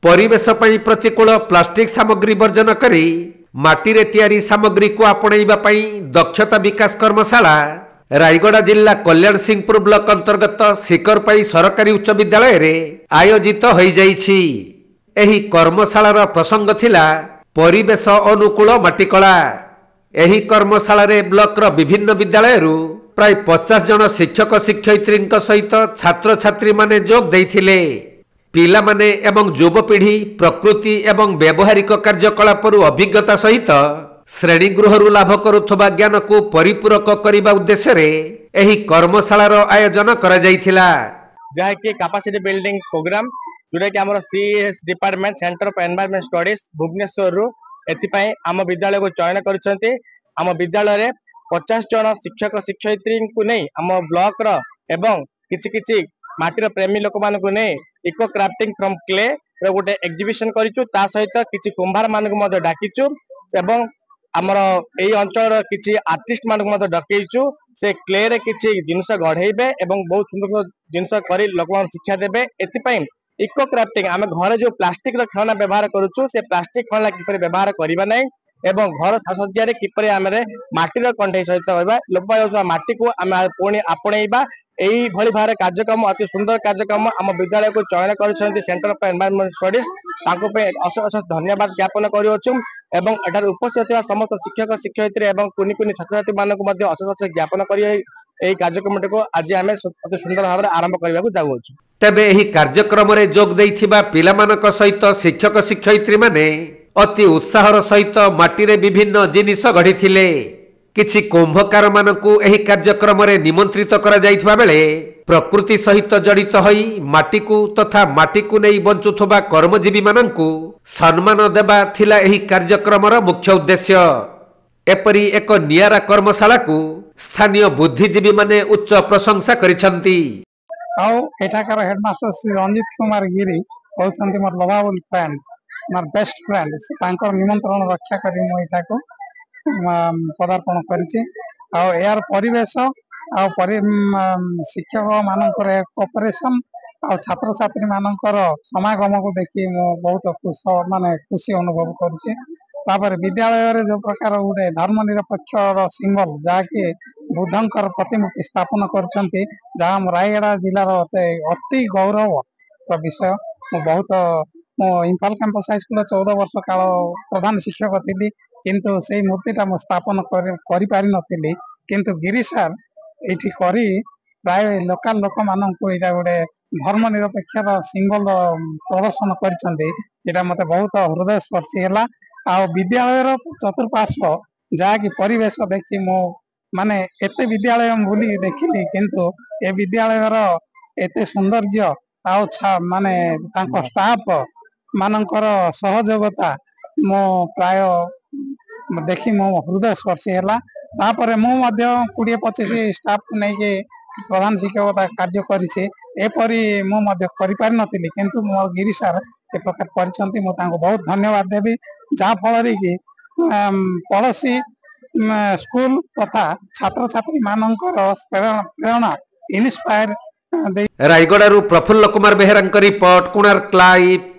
परिवेश पई प्रतिकूल प्लास्टिक सामग्री वर्जन करी माटी रे तैयारी सामग्री को आपणैबा पई दक्षता विकास कर्मशाला रायगड़ा जिला कल्याण सिंहपुर ब्लॉक अंतर्गत सिकरपाई सरकारी उच्च विद्यालय रे आयोजित होई जाइछि। एही कर्मशालार प्रसंग थिला परिवेश अनुकूल माटीकला। एही कर्मशाला रे ब्लॉक रो विभिन्न विद्यालय रु प्राय 50 जन शिक्षक शिक्षयित्री सहित छात्र छात्री माने जोग देइथिले। पिला माने एवं युवपीढ़ी प्रकृति एवं व्यावहारिक कार्यकलाप अभिज्ञता सहित श्रेणीगृह लाभ करुवा ज्ञान को परिपूरक करने उद्देश्य रे एही कर्मशालार आयोजन करा जायथिला। जहाँकि कैपेसिटी बिल्डिंग प्रोग्राम जोटा कि आम CS department centre of environment studies Bhubaneswar रु एथिपाई आम विद्यालय को चयन करछन्ते। आम विद्यालय रे 50 जन शिक्षक शिक्षयित्री को नहीं आम ब्लॉक रो एवं किछि किछि माटीर प्रेमी लोक मान को नहीं इको क्राफ्टिंग फ्रॉम क्ले गोटे एग्जिबिशन करिछु। ता सहित किछि कुंभार मान को मते डाकिछु एवं आमर एई अंचल किछि आर्टिस्ट मान को मते डकैछु। से क्ले रे किछि जिंस गढेइबे एवं बहुत सुंदर जिंस करी लोक मान शिक्षा देबे। एथिपाई इको क्राफ्टिंग आम घर जो प्लास्टिक रो खेलना व्यवहार करूछु से प्लास्टिक खेलना किपरि व्यवहार करबा नै एवं घर साजसज्जा रे किपरि आमरे माटीर कंठे सहित होइबा लोप माटी को आम पुणी आपणैबा एई भली भारे कार्यक्रम अति सुंदर कार्यक्रम आम विद्यालय को चयन करछन्ती सेंटर ऑफ एनवायरनमेंट स्टडीज ताको पे अशेष अशेष धन्यवाद ज्ञापन करियोछु। एवं एटार उपस्थित थिबा समस्त शिक्षक शिक्षयित्री एवं कुनी कुनी छात्र छात्री मान को मध्ये अशेष अशेष ज्ञापन करियो। एई कार्यक्रम को आज आमे अति सुंदर भाबरे आरंभ करबा को जाउछु। तबे एही कार्यक्रम रे जोग देइथिबा पिलामानक सहित शिक्षक शिक्षयित्री माने अति उत्साहर सहित माटी रे विभिन्न जिनिस गढ़िथिले। किछि कुंभकार मानकु एही कार्यक्रम रे निमंत्रित करा जाइथिबा बेले प्रकृति सहित जड़ित होई माटी को तथा माटी को नहीं बंचुथबा कर्मजीवी मानकु सम्मान देबा थिला एही कार्यक्रमर मुख्य उद्देश्य। एपरी एक नियारा कर्मशाला को स्थानीय बुद्धिजीवी माने उच्च प्रशंसा करिसंती। आउ एठाकर हेडमास्टर श्री रंजित कुमार गिरी होउछंती मोर लवाबुल फ्रेंड मोर बेस्ट फ्रेंड। तांकर निमंत्रण रक्षा करी मो एठाको पदार्पण करिछि। आ यार परिवेश आ शिक्षक मानकर कोऑपरेशन आ छात्र छात्री मानकर समागम को देखि मो बहुत खुशी अनुभव करुछि। तापर विद्यालय रे जो प्रकार गोटे धर्मनिरपेक्ष सिंबल जहाँकि बुद्धंकर प्रतिमूर्ति स्थापन करछन्ती जहाँ रायगड़ा जिलार अति गौरव विषय। बहुत इम्फाल कैंपस हाई स्कूल 14 वर्ष काल प्रधान शिक्षक थी किंतु से मूर्तिटा मु स्थापन करि पारि नथिली किंतु गिरी सार एठी करी प्राय लोकल लोक माननकु एटा गोटे धर्मनिरपेक्ष सिंबल प्रदर्शन करछन्ती। एटा मते बहुत हृदय स्पर्शी हैला। आ विद्यालय चतुर्पार्श्व जहाँकि परिवेश देखी मो माने एते विद्यालय बुली देखिली किंतु ए विद्यालयर एते सौंदर्य माने तांको स्टाफ मानकर सहयोगिता मो प्राय देखी मो हृदय स्पर्शी हैला। तापर मु मध्य 20-25 स्टाफ नै के प्रधान शिक्षकता कार्य करिछि। एपरि मु मध्य करि पारि नथिली किंतु मो गिरी सर ए प्रकार परिचंती मो तांको बहुत धन्यवाद देबी। जहाँ फल कि पड़ोसी स्कूल तथा छात्र छात्री मानकर प्रेरणा inspire. Rayagada Prafulla Kumar Behera report Konark live.